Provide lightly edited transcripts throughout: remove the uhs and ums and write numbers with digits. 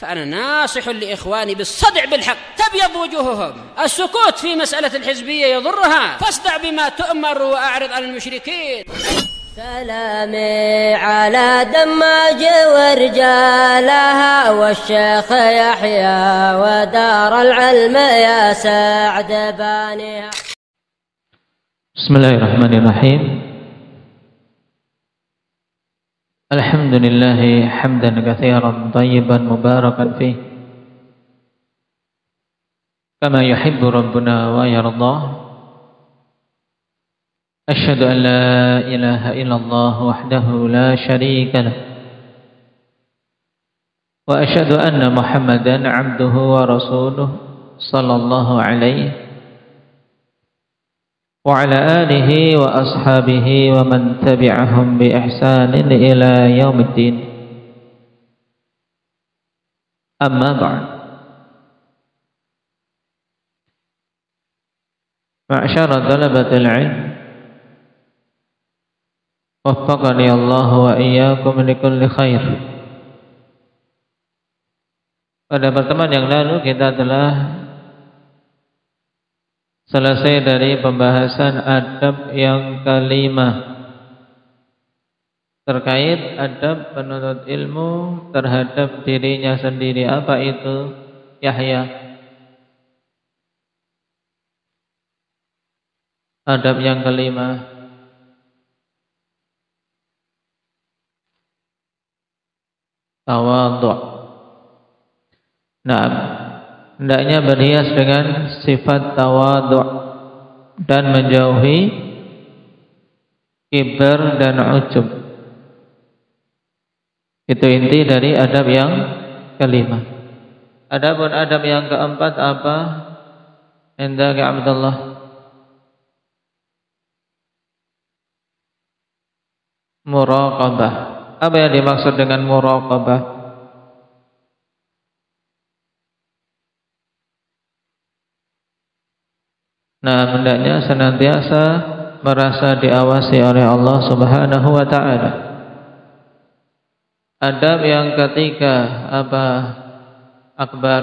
فأنا ناصح لإخواني بالصدع بالحق تبيض وجوههم. السكوت في مسألة الحزبية يضرها، فاصدع بما تؤمر وأعرض عن المشركين. سلامي على دماج ورجالها والشيخ يحيى ودار العلم يا سعد بانيها. بسم الله الرحمن الرحيم. الحمد لله حمدا كثيرا طيبا مباركا فيه كما يحب ربنا ويرضاه. أشهد أن لا إله إلا الله وحده لا شريك له، وأشهد أن محمدا عبده ورسوله صلى الله عليه وعلى آله وأصحابه ومن تبعهم بإحسان إلى يوم الدين. أما بعد، معشر طلبة العلم، وفقني الله وإياkum likulli khair. Pada pertemuan yang lalu kita telah selesai dari pembahasan adab yang kelima terkait adab penuntut ilmu terhadap dirinya sendiri. Apa itu, Yahya? Adab yang kelima. Tawadhu'. Nah, hendaknya berhias dengan sifat tawadhu' dan menjauhi kibar dan ujub. Itu inti dari adab yang kelima. Adapun adab yang keempat apa? Indaka Abdullah. Muraqabah. Apa yang dimaksud dengan muraqabah? Nah, hendaknya senantiasa merasa diawasi oleh Allah Subhanahu wa ta'ala. Adab yang ketiga apa, Akbar?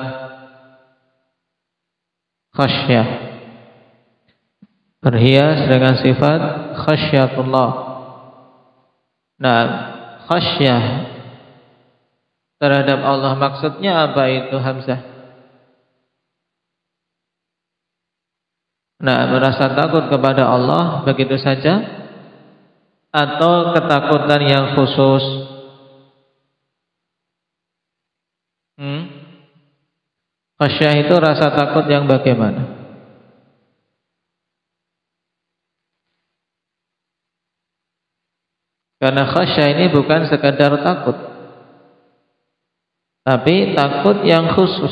Khasyah. Berhias dengan sifat khasyatullah. Nah, khasyah terhadap Allah maksudnya apa itu, Hamzah? Nah, merasa takut kepada Allah begitu saja atau ketakutan yang khusus? Khasyah itu rasa takut yang bagaimana? Karena khasyah ini bukan sekadar takut, tapi takut yang khusus.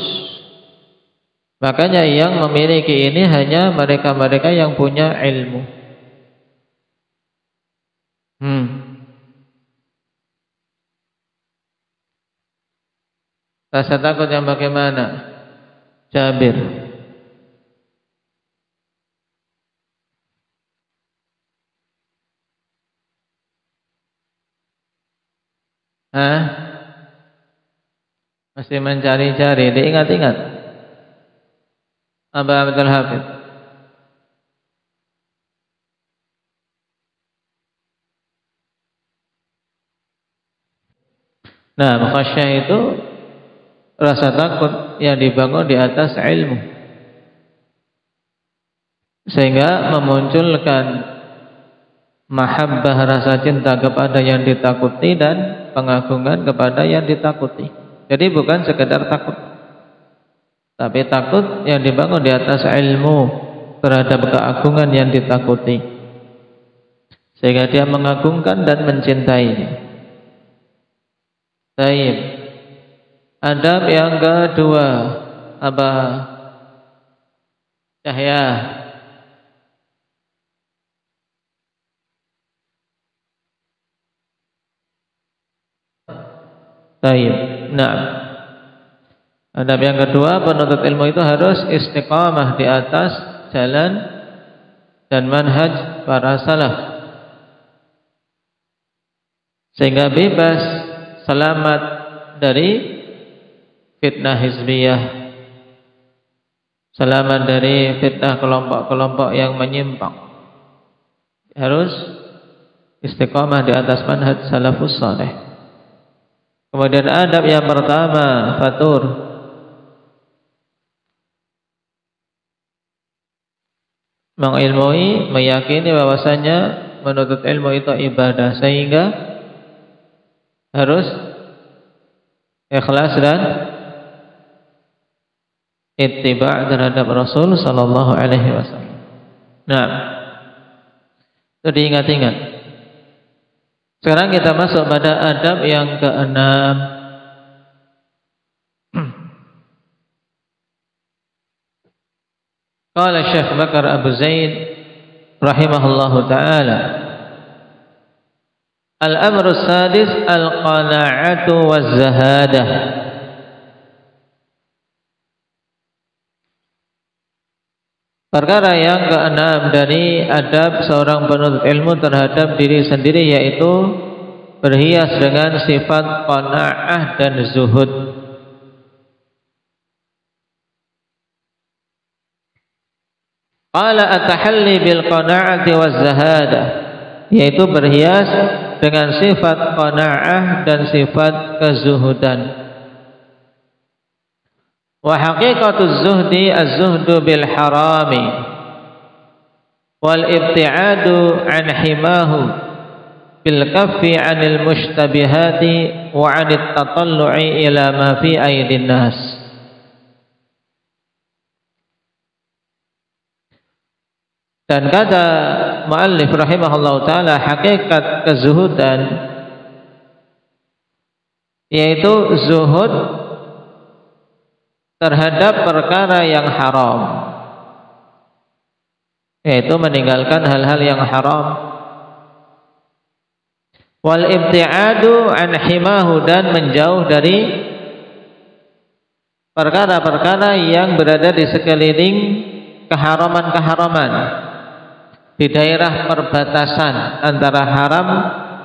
Makanya yang memiliki ini hanya mereka-mereka yang punya ilmu. Rasa takut yang bagaimana, Jabir? Masih mencari-cari, diingat-ingat. Aba Abdul Hafid. Nah, khasyah itu rasa takut yang dibangun di atas ilmu, sehingga memunculkan mahabbah, rasa cinta kepada yang ditakuti dan pengagungan kepada yang ditakuti. Jadi bukan sekedar takut, tapi takut yang dibangun di atas ilmu terhadap keagungan yang ditakuti, sehingga dia mengagungkan dan mencintainya. Baik. Adab yang kedua apa, Yahya? Baik. Nah, adab yang kedua, penuntut ilmu itu harus istiqamah di atas jalan dan manhaj para salaf, sehingga bebas, selamat dari fitnah hizbiyah, selamat dari fitnah kelompok-kelompok yang menyimpang. Harus istiqamah di atas manhaj salafus saleh. Kemudian adab yang pertama, fatur, mengilmui, meyakini bahwasanya menuntut ilmu itu ibadah, sehingga harus ikhlas dan ittiba' terhadap Rasul sallallahu alaihi wasallam. Nah, itu diingat-ingat. Sekarang kita masuk pada adab yang keenam. Qala Syekh Bakar Abu Zaid rahimahullahu taala, al-amru sadis al-qana'atu waz-zahadah. Perkara yang keenam dari adab seorang penuntut ilmu terhadap diri sendiri, yaitu berhias dengan sifat qanaah dan zuhud. Qala at-tahalli bil qanaati waz zahadah, yaitu berhias dengan sifat qanaah dan sifat kezuhudan. Wa haqiqatuz zuhdi az-zuhdu bil harami wal ibti'adu an himahu bil kaffi 'anil mushtabihati wa 'anit tatallu'i ila ma fi aydin nas. Dan kata muallif rahimahullahu taala, hakikat kezuhudan yaitu zuhud terhadap perkara yang haram, yaitu meninggalkan hal-hal yang haram. Wal ibti'adu an himahu, dan menjauh dari perkara-perkara yang berada di sekeliling keharaman-keharaman, di daerah perbatasan antara haram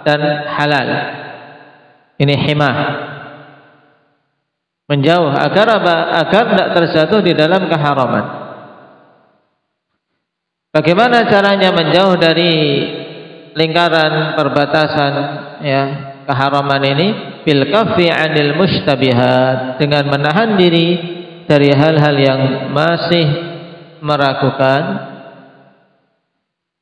dan halal. Ini himah, menjauh agar apa? Agar tidak terjatuh di dalam keharaman. Bagaimana caranya menjauh dari lingkaran perbatasan ya keharaman ini? Bil kaffi 'anil mushtabihat, dengan menahan diri dari hal-hal yang masih meragukan.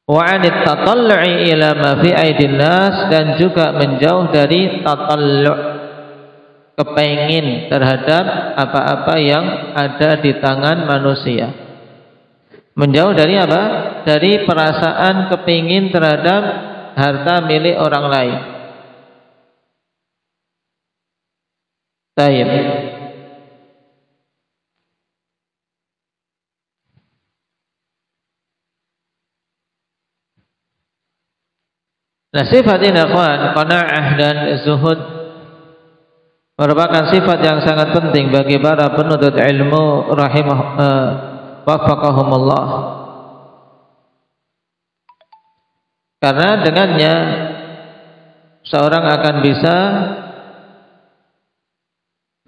Wa 'anit tatallu'i ila ma fi aydin nas, dan juga menjauh dari tatallu', kepengin terhadap apa-apa yang ada di tangan manusia. Menjauh dari apa? Dari perasaan kepingin terhadap harta milik orang lain. Taib. Nah, sifat ini akhwan, qanaah dan zuhud, merupakan sifat yang sangat penting bagi para penuntut ilmu wafaqahumullah. Karena dengannya seorang akan bisa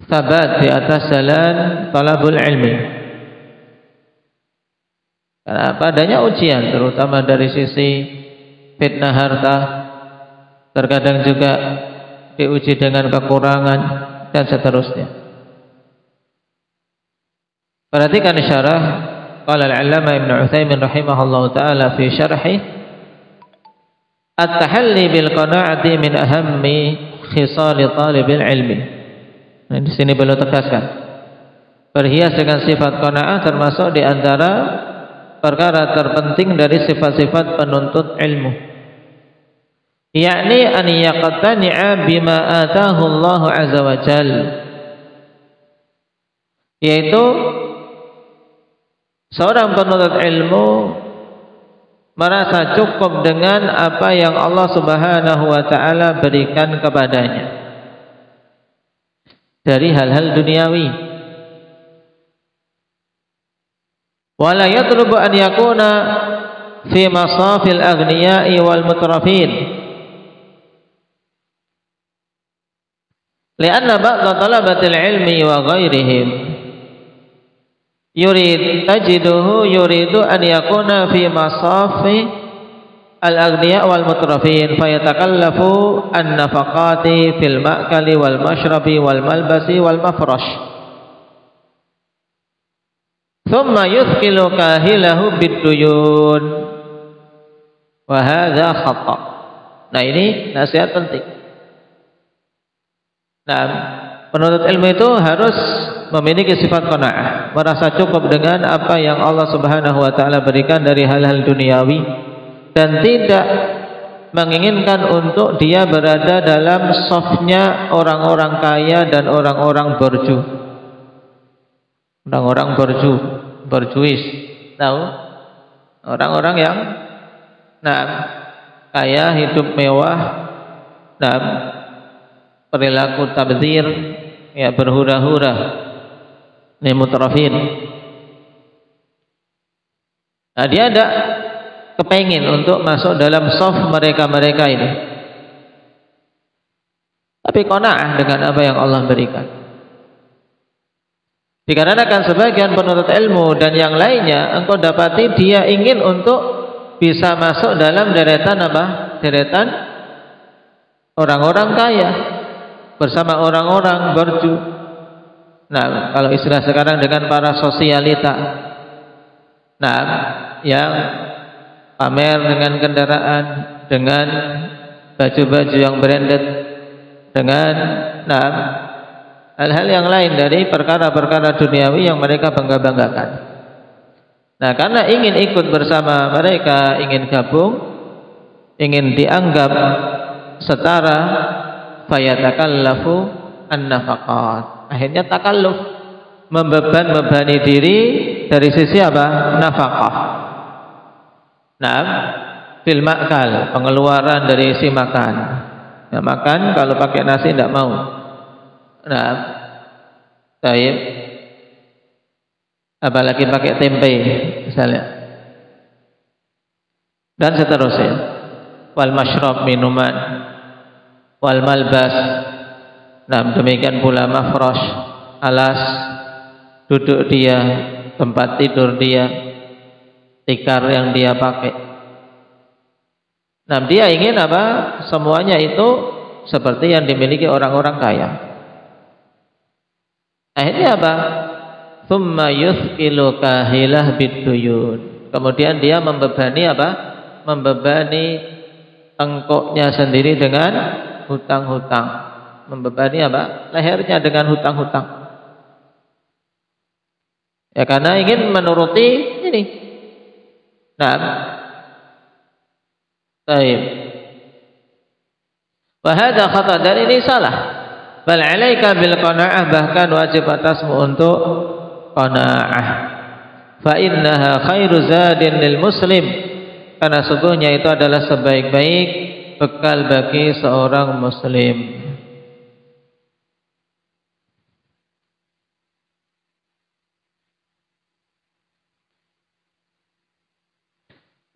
sabat di atas jalan talabul ilmi. Karena padanya ujian, terutama dari sisi fitnah harta, terkadang juga diuji dengan kekurangan dan seterusnya. Perhatikan syarah qala al-'allamah Ibnu Utsaimin rahimahullahu taala fi syarhi, at-tahalli bil qana'ati min ahammi khisal talibil ilmi. Nah, di sini perlu tegaskan, berhias dengan sifat qanaah termasuk di antara perkara terpenting dari sifat-sifat penuntut ilmu. Yakni an yaqtani'a bima atahu Allah azza wa jal, yaitu seorang penuntut ilmu merasa cukup dengan apa yang Allah subhanahu wa ta'ala berikan kepadanya dari hal-hal duniawi. Wala yatlubu an yakuna fi masafil aghniya'i wal mutrafin, Lianna ba'da talabatil ilmi wa ghairihim yuridu an yakuna fi masafi al-aghniya wal mutrafin fayatakallafu an-nafaqati fil ma'kali wal mashrabi wal malbasi wal mafrash thumma yuthqilu kahilahu bid-duyun wa hadha khata'. Nah, ini nasihat penting. Nah, penuntut ilmu itu harus memiliki sifat qanaah, merasa cukup dengan apa yang Allah Subhanahu wa taala berikan dari hal-hal duniawi dan tidak menginginkan untuk dia berada dalam safnya orang-orang kaya dan orang-orang borju. Orang-orang borjuis. Tahu? Orang-orang yang kaya, hidup mewah, perilaku tabdzir, ya berhura-hura, mutrafin. Nah, dia ada kepengin untuk masuk dalam shaf mereka-mereka ini, tapi qanaah dengan apa yang Allah berikan. Dikarenakan sebagian penuntut ilmu dan yang lainnya, engkau dapati dia ingin untuk bisa masuk dalam deretan apa? Deretan orang-orang kaya bersama orang-orang borju. Nah, kalau istilah sekarang dengan para sosialita. Nah, yang pamer dengan kendaraan, dengan baju-baju yang branded, dengan hal-hal yang lain dari perkara-perkara duniawi yang mereka bangga-banggakan. Nah, karena ingin ikut bersama mereka, ingin gabung, ingin dianggap setara, fayatakallafu an-nafaqat. Akhirnya takalluf, membebani diri dari sisi apa? Nafaqah. Nah, fil ma'kal, pengeluaran dari isi makan. Ya, makan kalau pakai nasi tidak mau. Nah, baik. Apalagi pakai tempe misalnya. Dan seterusnya. Wal mashrab, minuman. Wal malbas. Nah, demikian pula mafrash, alas duduk dia, tempat tidur dia, tikar yang dia pakai. Nah, dia ingin apa? Semuanya itu seperti yang dimiliki orang-orang kaya. Akhirnya apa? Tsumma yuthqilu kahilah bid-duyun. Kemudian dia membebani apa? Membebani tengkoknya sendiri dengan hutang-hutang. Membebani apa? Lehernya dengan hutang-hutang. Ya, karena ingin menuruti ini. Nah, baik. Wa hadza khata', dan ini salah. Bal 'alaika bil qanaa'ah, bahkan wajib atasmu untuk qanaa'ah. Fa innaha khairu zadin lil muslim, karena sungguhnya itu adalah sebaik-baik bekal bagi seorang muslim.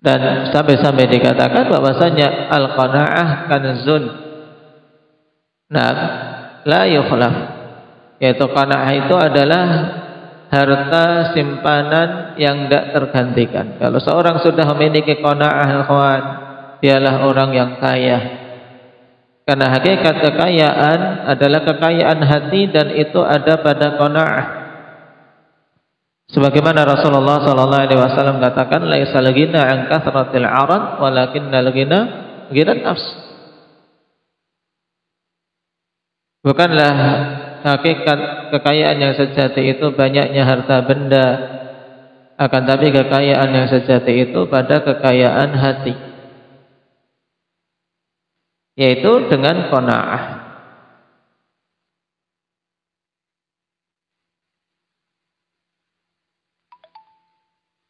Dan sampai-sampai dikatakan bahwasanya al-qanaa'ah kanzun, nah, la yukhlaf, yaitu qanaa'ah itu adalah harta simpanan yang tidak tergantikan. Kalau seorang sudah memiliki qanaa'ah, ikhwan, dialah orang yang kaya. Karena hakikat kekayaan adalah kekayaan hati, dan itu ada pada qanaa'ah. Sebagaimana Rasulullah SAW katakan, laisal ghina an kathratil 'arad walakinnal ghina ghinan nafs. Bukanlah hakikat kekayaan yang sejati itu banyaknya harta benda, akan tapi kekayaan yang sejati itu pada kekayaan hati, yaitu dengan qanaa'ah.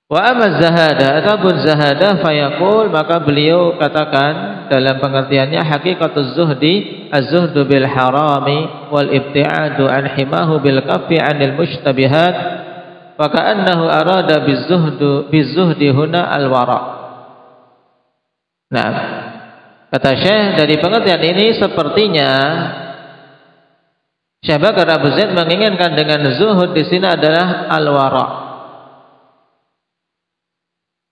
Wa amma zahada, ataupun zahada, fayaqul, maka beliau katakan dalam pengertiannya, hakikatuz zuhdi az-zuhdu bil harami wal ibti'adu an himahu bil kaffi anil mushtabihat, wa ka'annahu arada bizuhdi huna al wara. Nah, kata Syekh, dari pengertian ini sepertinya Syekh Bakar Abu Zaid menginginkan dengan zuhud di sini adalah al-wara'.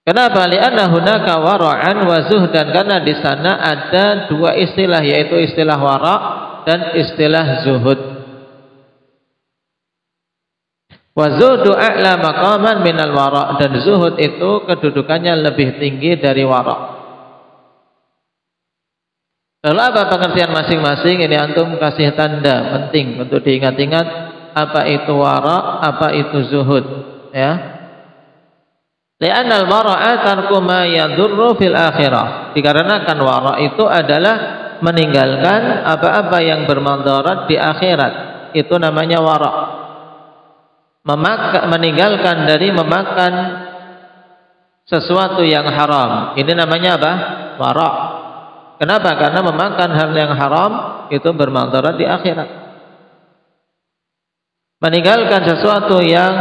Kenapa? Li'anna hunaka wara'an wa zuhdan, karena di sana ada dua istilah, yaitu istilah wara' dan istilah zuhud. Wa zuhdu a'la maqaman minal wara', dan zuhud itu kedudukannya lebih tinggi dari wara'. Lalu apa pengertian masing-masing? Ini antum kasih tanda penting untuk diingat-ingat, apa itu wara', apa itu zuhud, ya. Li'annal wara'a tarku ma yadurru fil akhirah. Dikarenakan wara' itu adalah meninggalkan apa-apa yang bermadarat di akhirat. Itu namanya wara'. Meninggalkan dari memakan sesuatu yang haram. Ini namanya apa? Wara'. Kenapa? Karena memakan hal yang haram itu bermadarat di akhirat. Meninggalkan sesuatu yang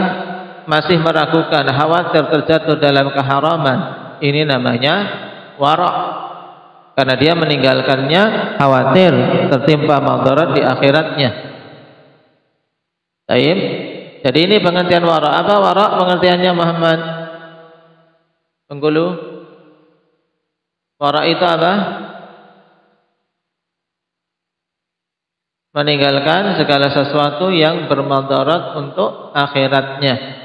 masih meragukan, khawatir terjatuh dalam keharaman, ini namanya wara'. Karena dia meninggalkannya khawatir tertimpa madarat di akhiratnya. Baik. Jadi ini pengertian wara'. Apa wara' pengertiannya Muhammad? Penggulu. Wara' itu apa? Meninggalkan segala sesuatu yang bermadarat untuk akhiratnya.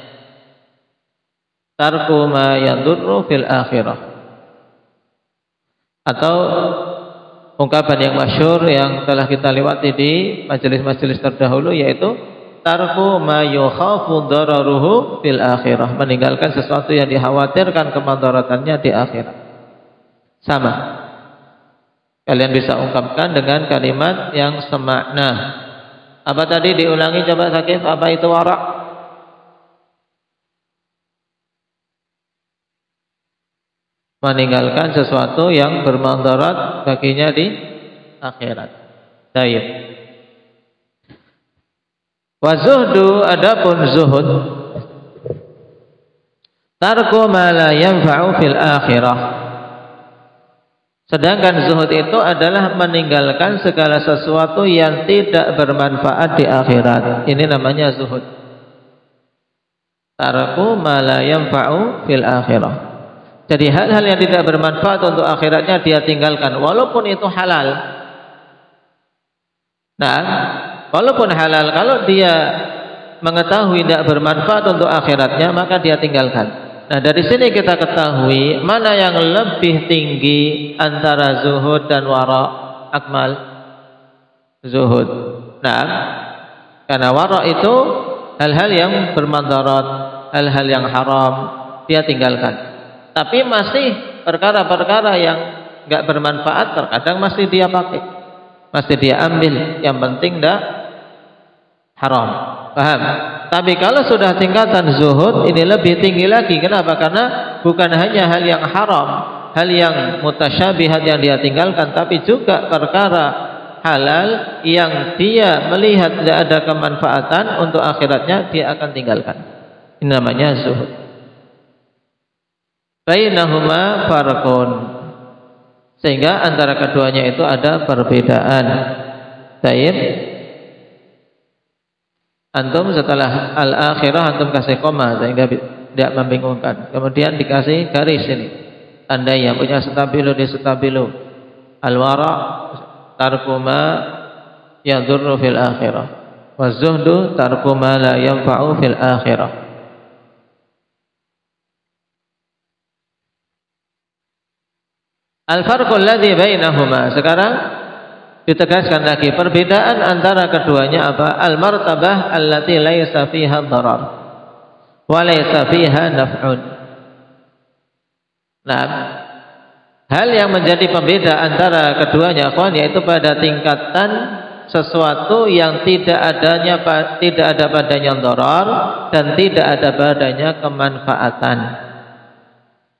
Tarku ma yadurru fil akhirah. Atau ungkapan yang masyhur yang telah kita lewati di majelis-majelis terdahulu, yaitu tarku ma yukhafu dararuhu fil akhirah. Meninggalkan sesuatu yang dikhawatirkan kemadaratannya di akhirat. Sama. Kalian bisa ungkapkan dengan kalimat yang semakna. Apa tadi? Diulangi coba Sakif. Apa itu wara'? Meninggalkan sesuatu yang bermadarat baginya di akhirat. Baik. Wa zuhdu, adapun zuhud, tarku ma la yanfa'u fil akhirah. Sedangkan zuhud itu adalah meninggalkan segala sesuatu yang tidak bermanfaat di akhirat. Ini namanya zuhud. Tarku ma la yanfa'u fil akhirah. Jadi hal-hal yang tidak bermanfaat untuk akhiratnya dia tinggalkan, walaupun itu halal. Nah, walaupun halal, kalau dia mengetahui tidak bermanfaat untuk akhiratnya, maka dia tinggalkan. Nah, dari sini kita ketahui mana yang lebih tinggi antara zuhud dan wara'. Akmal? Zuhud. Nah, karena wara' itu hal-hal yang bermadarat, hal-hal yang haram, dia tinggalkan. Tapi masih perkara-perkara yang enggak bermanfaat terkadang masih dia pakai, masih dia ambil. Yang penting enggak haram. Paham? Tapi kalau sudah tingkatan zuhud, ini lebih tinggi lagi. Kenapa? Karena bukan hanya hal yang haram, hal yang mutasyabihat yang dia tinggalkan, tapi juga perkara halal yang dia melihat tidak ada kemanfaatan untuk akhiratnya, dia akan tinggalkan. Ini namanya zuhud. Bainahuma farqun. Sehingga antara keduanya itu ada perbedaan. Baik. Antum setelah al-akhirah antum kasih koma sehingga tidak membingungkan. Kemudian dikasih garis ini. Anda yang punya stabilo di stabilo. Al-wara' tarku ma yadurru fil akhirah. Wa zuhdu tarku ma la yanfa'u fil akhirah. Al-farqul ladzi bainahuma. Sekarang ditegaskan lagi perbedaan antara keduanya apa? Al-martabah allati laisa fiha dharar wa laisa fiha naf'un. Nah, hal yang menjadi pembeda antara keduanya akhwan, yaitu pada tingkatan sesuatu yang tidak ada padanya dharar dan tidak ada padanya kemanfaatan.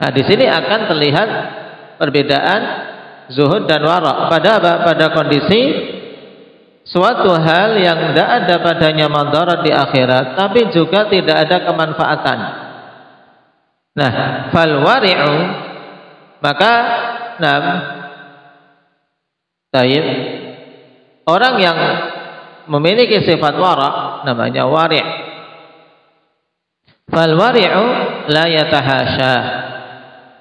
Nah, di sini akan terlihat perbedaan zuhud dan wara'. Pada apa? Pada kondisi suatu hal yang tidak ada padanya madarat di akhirat, tapi juga tidak ada kemanfaatan. Nah, fal wari'u, maka taib, orang yang memiliki sifat wara' namanya wari'. Fal wari'u la yatahasya.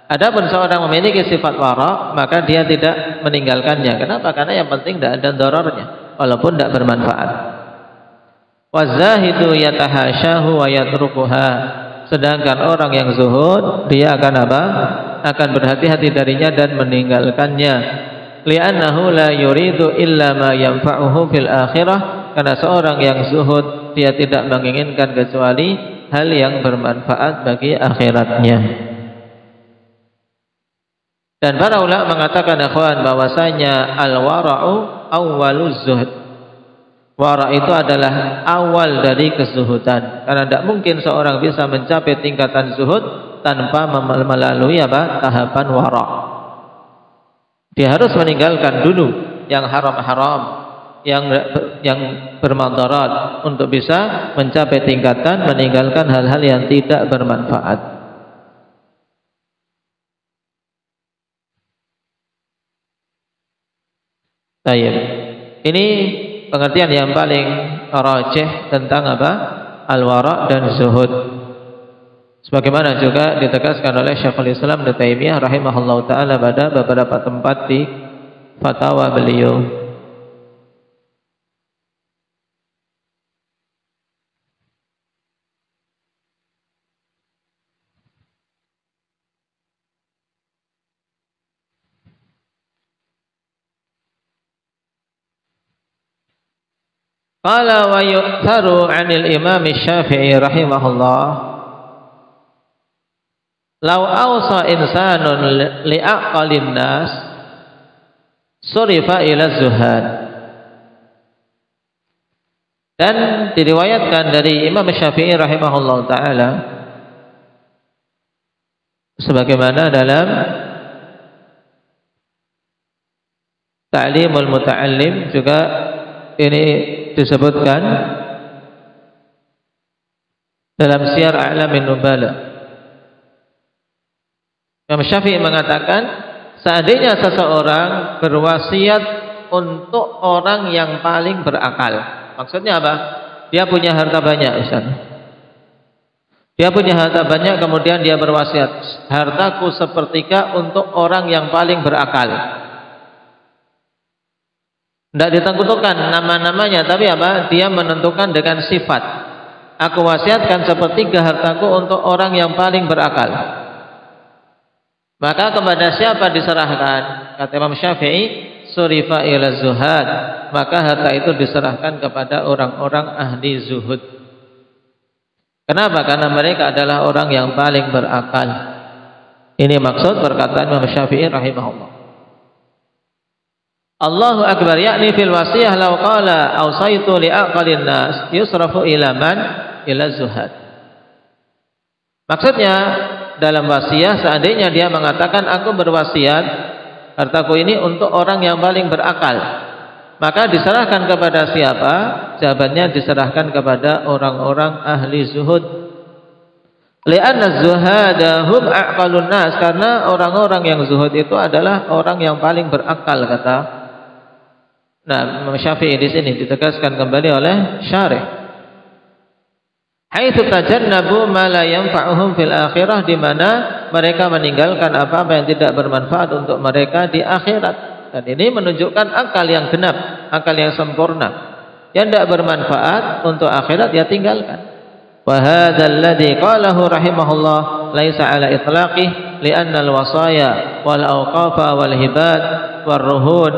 Adapun seorang memiliki sifat wara', maka dia tidak meninggalkannya. Kenapa? Karena yang penting tidak ada dorornya, walaupun tidak bermanfaat. Wazahidu yatahasyahu wa yatrukuha. Sedangkan orang yang zuhud, dia akan apa? Akan berhati-hati darinya dan meninggalkannya. Li'annahu la yuridu illa ma yanfa'uhu fil akhirah. Karena seorang yang zuhud, dia tidak menginginkan kecuali hal yang bermanfaat bagi akhiratnya. Dan para ulama mengatakan ikhwan bahwasanya al-wara'u awwaluz zuhd. Wara' itu adalah awal dari kezuhudan. Karena tidak mungkin seorang bisa mencapai tingkatan zuhud tanpa melalui apa? Tahapan wara'. Dia harus meninggalkan dulu yang haram-haram, yang bermadarat untuk bisa mencapai tingkatan meninggalkan hal-hal yang tidak bermanfaat. Baik. Ini pengertian yang paling rajih tentang apa? Al-wara' dan zuhud. Sebagaimana juga ditegaskan oleh Syekhul Islam Ibnu Taimiyah rahimahullahu taala pada beberapa tempat di fatwa beliau. Qala wa yu'tharu 'anil Imam Syafi'i rahimahullah law awsa insanun li'aqalin nas surifa ila zuhad. Dan diriwayatkan dari Imam Syafi'i rahimahullah ta'ala sebagaimana dalam Ta'limul Muta'allim juga ini disebutkan dalam Syiar A'lamin Nubala. Imam Syafi'i mengatakan seandainya seseorang berwasiat untuk orang yang paling berakal. Maksudnya apa? Dia punya harta banyak, Ustaz. Dia punya harta banyak, kemudian dia berwasiat, hartaku sepertiga untuk orang yang paling berakal. Tidak ditentukan nama-namanya, tapi apa? Dia menentukan dengan sifat. Aku wasiatkan sepertiga hartaku untuk orang yang paling berakal. Maka kepada siapa diserahkan? Kata Imam Syafi'i, surifa ila zuhad. Maka harta itu diserahkan kepada orang-orang ahli zuhud. Kenapa? Karena mereka adalah orang yang paling berakal. Ini maksud perkataan Imam Syafi'i rahimahullah. Allahu akbar, yakni fil wasiyah law qala awsaitu li aqalin nas yusrafu ila man ila zuhad. Maksudnya dalam wasiat seandainya dia mengatakan aku berwasiat hartaku ini untuk orang yang paling berakal, maka diserahkan kepada siapa? Jawabannya diserahkan kepada orang-orang ahli zuhud. Li'anna zuhada hum aqalun nas, karena orang-orang yang zuhud itu adalah orang yang paling berakal, kata Imam Syafi'i. Di sini ditegaskan kembali oleh syarih. Haitsu tajannabu ma la yanfa'uhum fil akhirah, di mana mereka meninggalkan apa-apa yang tidak bermanfaat untuk mereka di akhirat. Dan ini menunjukkan akal yang genap, akal yang sempurna. Yang tidak bermanfaat untuk akhirat ya tinggalkan. Wa hadzal ladzi qalahu rahimahullah laisa ala itlaqih li'anna al-wasaya wal awqafa wal hibat war ruhun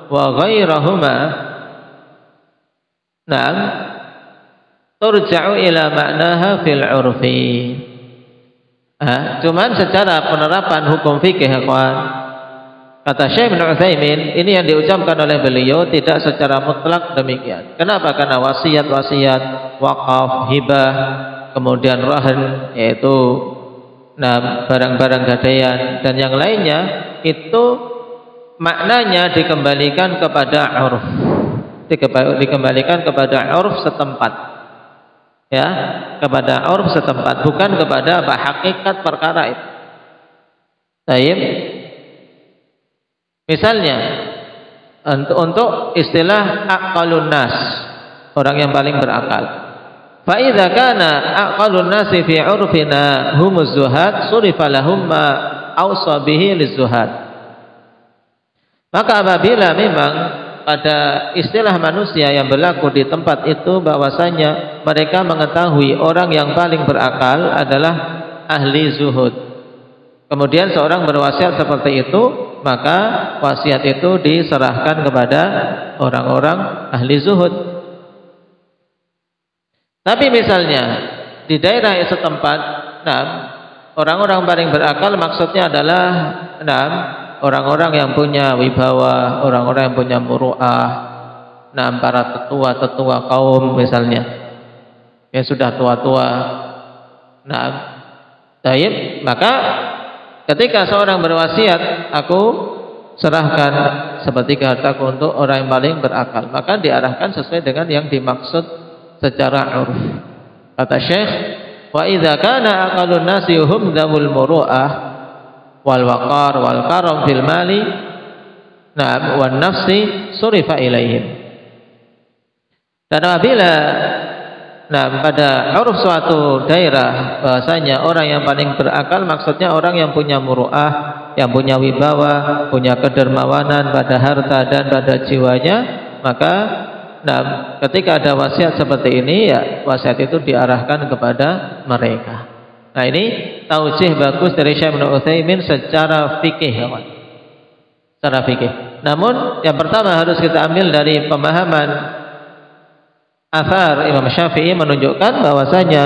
wa ghairahuma na'am turja'u ila ma'naha fil 'urfi. Cuman secara penerapan hukum fikih, kawan, kata Syekh bin Utsaimin, ini yang diucapkan oleh beliau tidak secara mutlak demikian. Kenapa? Karena wasiat-wasiat, wakaf, hibah, kemudian rahan, yaitu barang-barang gadaian dan yang lainnya, itu maknanya dikembalikan kepada urf, dikembalikan kepada urf setempat, ya, kepada urf setempat, bukan kepada apa hakikat perkara itu. Baik. Misalnya untuk istilah aqalun nas, orang yang paling berakal. Fa idza kana aqallun nasi fi 'urfina humuz zuhad surifa lahum ma awsa bihi lizuhad. Maka apabila memang pada istilah manusia yang berlaku di tempat itu bahwasanya mereka mengetahui orang yang paling berakal adalah ahli zuhud, kemudian seorang berwasiat seperti itu, maka wasiat itu diserahkan kepada orang-orang ahli zuhud. Tapi misalnya di daerah setempat, orang-orang paling berakal maksudnya adalah orang-orang yang punya wibawa, orang-orang yang punya muru'ah, para tetua-tetua kaum misalnya, yang sudah tua-tua. Maka ketika seorang berwasiat, aku serahkan sepertiga hartaku untuk orang yang paling berakal, maka diarahkan sesuai dengan yang dimaksud secara urf. Kata Syekh, wa idza kana aqallun nasi hum dzawul muru'ah wal waqar wal karam fil mali wan nafsi surifa ilaihim. Dan apabila pada uruf suatu daerah bahasanya orang yang paling berakal maksudnya orang yang punya muru'ah, yang punya wibawa, punya kedermawanan pada harta dan pada jiwanya, maka ketika ada wasiat seperti ini, ya wasiat itu diarahkan kepada mereka. Nah, ini taujih bagus dari Syekh Ibnu Utsaimin secara fikih, secara fikih. Namun yang pertama harus kita ambil dari pemahaman athar Imam Syafi'i menunjukkan bahwasanya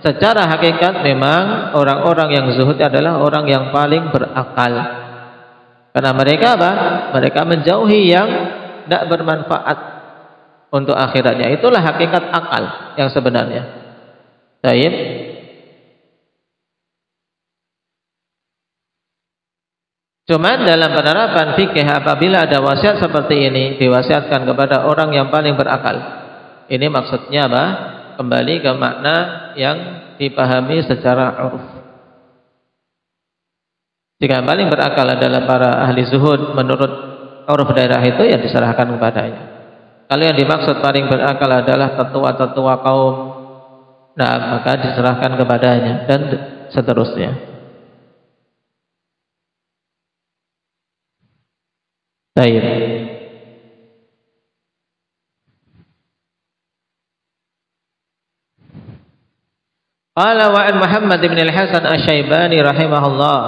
secara hakikat memang orang-orang yang zuhud adalah orang yang paling berakal. Karena mereka apa? Mereka menjauhi yang tidak bermanfaat untuk akhiratnya. Itulah hakikat akal yang sebenarnya. Baik. Cuman dalam penerapan fikih apabila ada wasiat seperti ini diwasiatkan kepada orang yang paling berakal, ini maksudnya apa? Kembali ke makna yang dipahami secara urf. Jika yang paling berakal adalah para ahli zuhud menurut urf daerah itu, ya diserahkan kepadanya. Kalau yang dimaksud paling berakal adalah tetua-tetua kaum, maka diserahkan kepadanya dan seterusnya. Baik. Qala wa an Muhammad bin al-Hasan asy-Syaibani rahimahullah,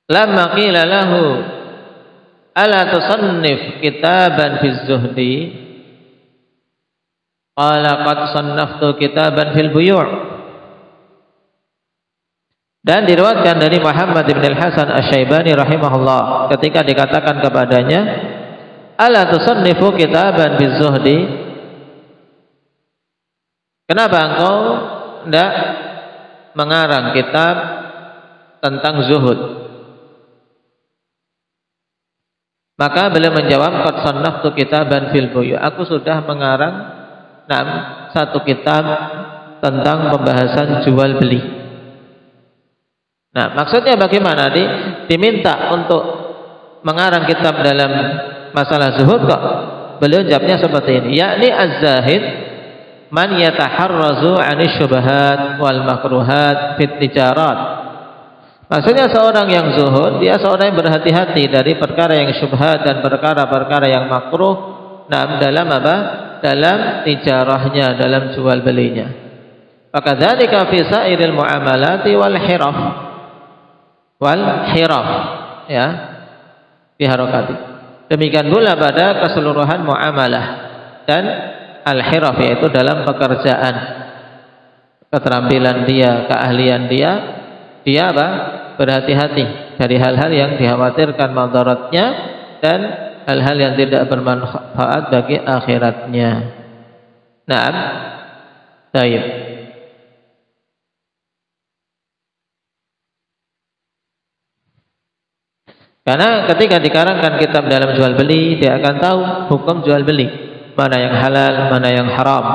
lamma qila lahu ala tusannif kitaban fi zuhdi, qala qad sannaftu kitaban fil buyu'. Dan diriwayatkan dari Muhammad bin al-Hasan asy-Syaibani rahimahullah, ketika dikatakan kepadanya, ala tusannifu kitaban fi zuhdi, kenapa engkau tidak mengarang kitab tentang zuhud? Maka beliau menjawab, qad sannaftu kitaban fil buyu', aku sudah mengarang satu kitab tentang pembahasan jual beli. Nah, maksudnya bagaimana? Diminta untuk mengarang kitab dalam masalah zuhud kok beliau jawabnya seperti ini, yakni az-zahid man yataharrazu 'anis syubhat wal makruhat fit tijarat. Maksudnya seorang yang zuhud, dia seorang yang berhati-hati dari perkara yang syubhat dan perkara-perkara yang makruh. Dalam apa? Dalam tijarahnya, dalam jual belinya. Maka dzalika fi sa'iril muamalati wal hiraf. Ya. Fi harakati. Demikian pula pada keseluruhan muamalah dan al-hiraf, yaitu dalam pekerjaan. Keterampilan dia, keahlian dia apa? Berhati-hati dari hal-hal yang dikhawatirkan madaratnya dan hal-hal yang tidak bermanfaat bagi akhiratnya. Naam. Baik. Karena ketika dikarangkan kitab dalam jual beli, dia akan tahu hukum jual beli, mana yang halal, mana yang haram,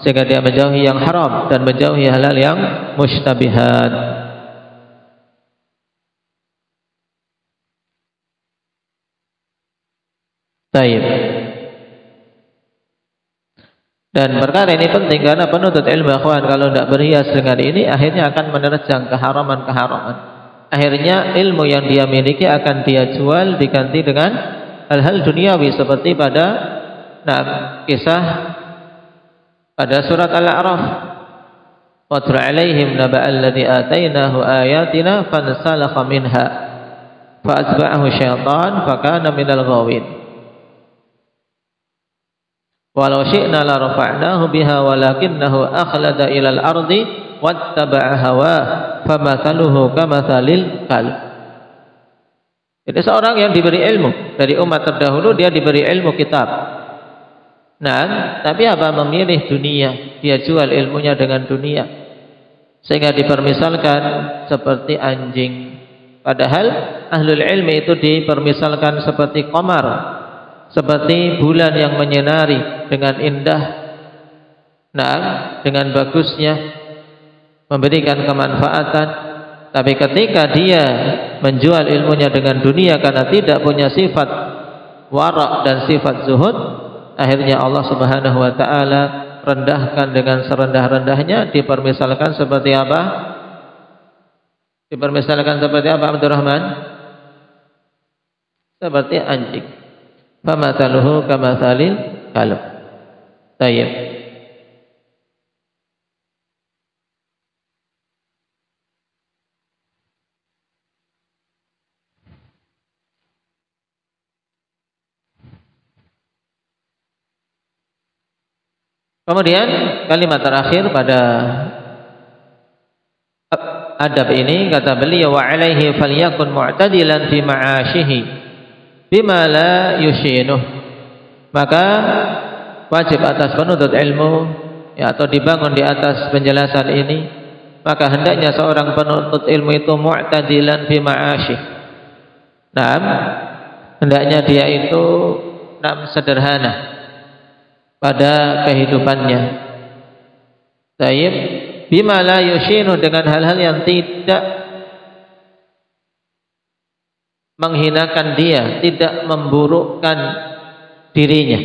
sehingga dia menjauhi yang haram dan menjauhi hal-hal yang mushtabihat. Baik. Dan perkara ini penting karena penuntut ilmu akhwan kalau tidak berhias dengan ini akhirnya akan menerjang keharaman-keharaman. Akhirnya ilmu yang dia miliki akan dia jual diganti dengan hal-hal duniawi seperti pada kisah pada surat Al-A'raf. Watlu 'alaihim naba'al ladzi atainahu ayatina fansalakha minha fa'atba'ahu syaitan fakana minal ghawin. Walau syi'na la rafa'nahu biha walakinnahu akhlada ilal ardi wattaba'a hawah famathaluhu kamathalil kalb. Jadi seorang yang diberi ilmu dari umat terdahulu, dia diberi ilmu kitab. Nah, tapi apa? Memilih dunia. Dia jual ilmunya dengan dunia, sehingga dipermisalkan seperti anjing. Padahal ahlul ilmi itu dipermisalkan seperti qamar, seperti bulan yang menyinari dengan indah, dengan bagusnya, memberikan kemanfaatan. Tapi ketika dia menjual ilmunya dengan dunia karena tidak punya sifat wara' dan sifat zuhud, akhirnya Allah Subhanahu wa taala rendahkan dengan serendah-rendahnya. Dipermisalkan seperti apa? Dipermisalkan seperti apa, Abdurrahman? Seperti anjing. Famathaluhu kamathalil kalb. Tayyib. Kemudian kalimat terakhir pada adab ini, kata beliau, wa alaihi falyakun mu'tadilan fi ma'ashihi bima la yushinuh. Maka wajib atas penuntut ilmu, ya, atau dibangun di atas penjelasan ini, maka hendaknya seorang penuntut ilmu itu mu'tadilan fi ma'ashihi. Hendaknya dia itu sederhana pada kehidupannya. Tayyib, bima la yushinu, dengan hal-hal yang tidak menghinakan dia, tidak memburukkan dirinya.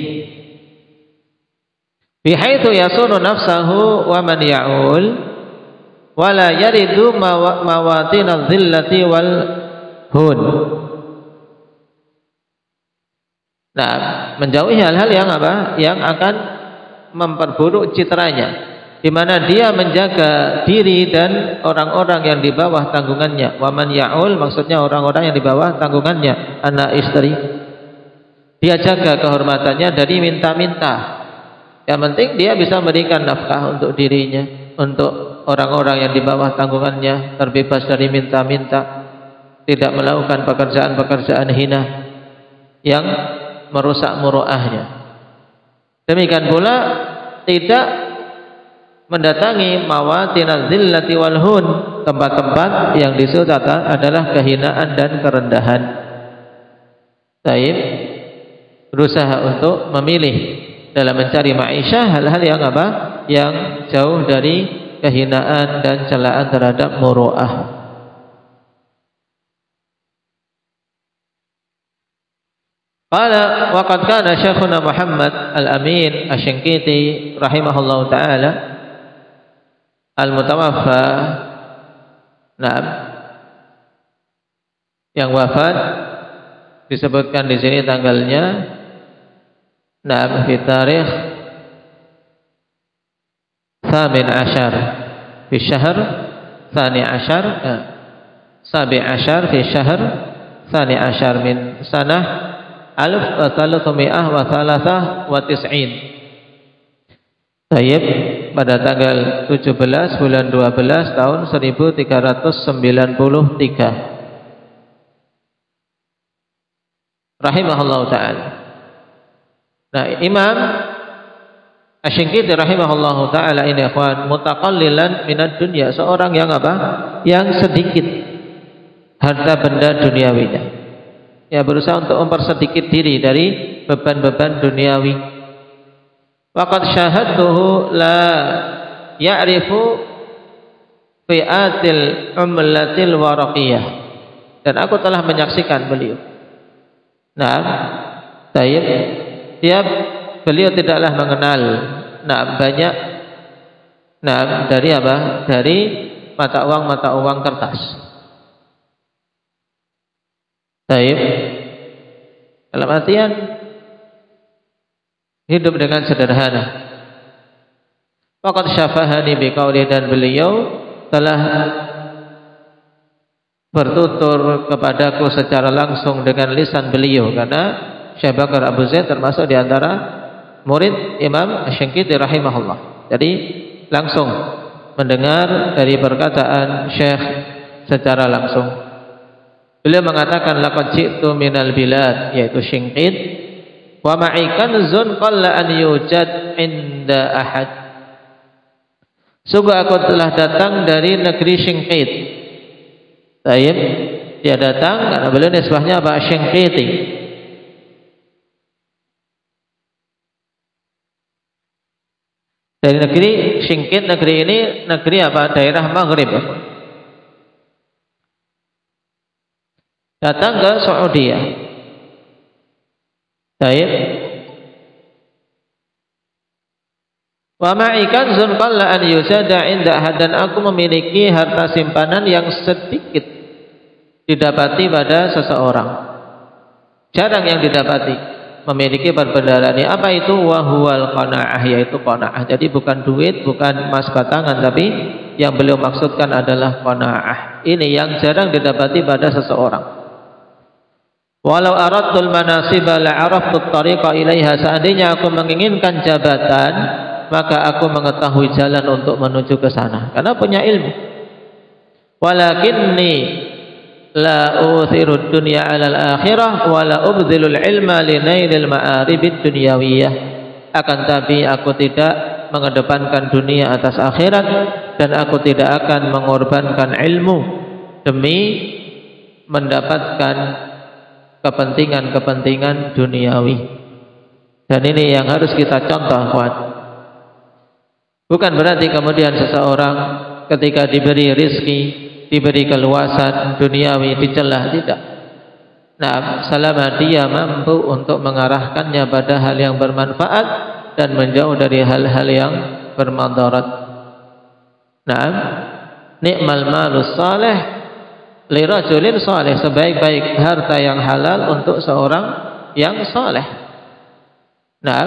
Bihaitsu yasunu nafsahu wa man ya'ul wa la yaridu mawatin adh-dhillati wal hun. Menjauhi hal-hal yang apa? Yang akan memperburuk citranya, di mana dia menjaga diri dan orang-orang yang di bawah tanggungannya. Wa man ya'ul, maksudnya orang-orang yang di bawah tanggungannya, anak istri. Dia jaga kehormatannya dari minta-minta. Yang penting dia bisa memberikan nafkah untuk dirinya, untuk orang-orang yang di bawah tanggungannya, terbebas dari minta-minta, tidak melakukan pekerjaan-pekerjaan hina yang merusak muruahnya. Demikian pula tidak mendatangi mawatinaz zillati wal hun, tempat-tempat yang disebut adalah kehinaan dan kerendahan. Taib, berusaha untuk memilih dalam mencari ma'isyah hal-hal yang apa? Yang jauh dari kehinaan dan celaan terhadap muruah. Qala wa qad kana Syekhuna Muhammad Al-Amin Asy-Syanqiti rahimahullahu taala al-mutawaffa, yang wafat disebutkan di sini tanggalnya, fi tarikh 18 fi syahr 12 17 fi syahr 12 min sanah 1393. Tayyib, pada tanggal 17 bulan 12 tahun 1393 rahimahullah ta'ala. Imam Asy-Syanqiti rahimahullah ta'ala ini, ikhwan, mutaqallilan minad dunya, seorang yang apa? Yang sedikit harta benda duniawinya, ya, berusaha untuk mempersedikit diri dari beban-beban duniawi. Waqad syahadtuhu la ya'rifu fi'atil umlatil waraqiyah, dan aku telah menyaksikan beliau. Tayyib, beliau tidaklah mengenal banyak dari apa? Dari mata uang kertas. Baik. Dalam artian hidup dengan sederhana. Faqad syafahani biqauli, dan beliau telah bertutur kepadaku secara langsung dengan lisan beliau, karena Syekh Bakar Abu Zaid termasuk di antara murid Imam Asy-Syanqiti rahimahullah. Jadi langsung mendengar dari perkataan Syekh secara langsung. Beliau mengatakan laqad ji'tu minal bilad, yaitu Syinqit, wa ma'i kanzun qalla an yujad inda ahad. Sungguh aku telah datang dari negeri Syinqit. Taib, dia datang karena beliau nisbahnya apa? Syinqiti. Dari negeri Syinqit, negeri ini negeri apa? Daerah Maghrib. Datang ke Saudi. Taib. Wa ma'i kanzun qalla an yusada inda ahad, dan aku memiliki harta simpanan yang sedikit didapati pada seseorang. Jarang yang didapati memiliki perbendaharaan. Apa itu? Wa huwal qanaah, yaitu qanaah. Jadi bukan duit, bukan emas batangan, tapi yang beliau maksudkan adalah qanaah. Ini yang jarang didapati pada seseorang. Walau aradtul manasiba la'araftu at-tariqa ilaiha, seandainya aku menginginkan jabatan, maka aku mengetahui jalan untuk menuju ke sana karena punya ilmu. Walakinni la uthiru dunya 'ala al-akhirah wa la ubdhilul ilma li nailil ma'aribid dunyawiyah. Akan tapi aku tidak mengedepankan dunia atas akhirat, dan aku tidak akan mengorbankan ilmu demi mendapatkan kepentingan-kepentingan duniawi. Dan ini yang harus kita contoh, kuat. Bukan berarti kemudian seseorang ketika diberi rizki, diberi keluasan duniawi dicela, tidak. Nah, selama dia mampu untuk mengarahkannya pada hal yang bermanfaat dan menjauh dari hal-hal yang bermadarat. Nah, ni'mal malus salih lirajulin salih, sebaik-baik harta yang halal untuk seorang yang saleh. Nah,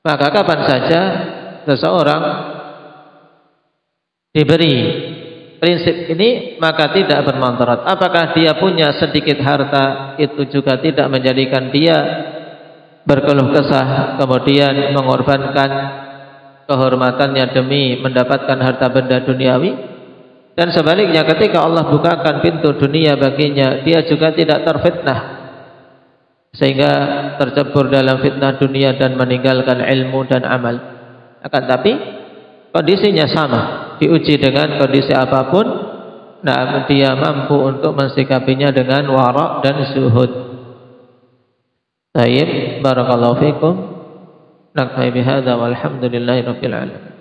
maka kapan saja seseorang diberi prinsip ini, maka tidak bermanfaat. Apakah dia punya sedikit harta, itu juga tidak menjadikan dia berkeluh kesah kemudian mengorbankan kehormatannya demi mendapatkan harta benda duniawi. Dan sebaliknya, ketika Allah bukakan pintu dunia baginya, dia juga tidak terfitnah sehingga tercebur dalam fitnah dunia dan meninggalkan ilmu dan amal. Akan tapi kondisinya sama, diuji dengan kondisi apapun, nah dia mampu untuk mensikapinya dengan wara' dan zuhud. Baik, barakallahu fikum. Nakfi bihadza walhamdulillahi rabbil alamin.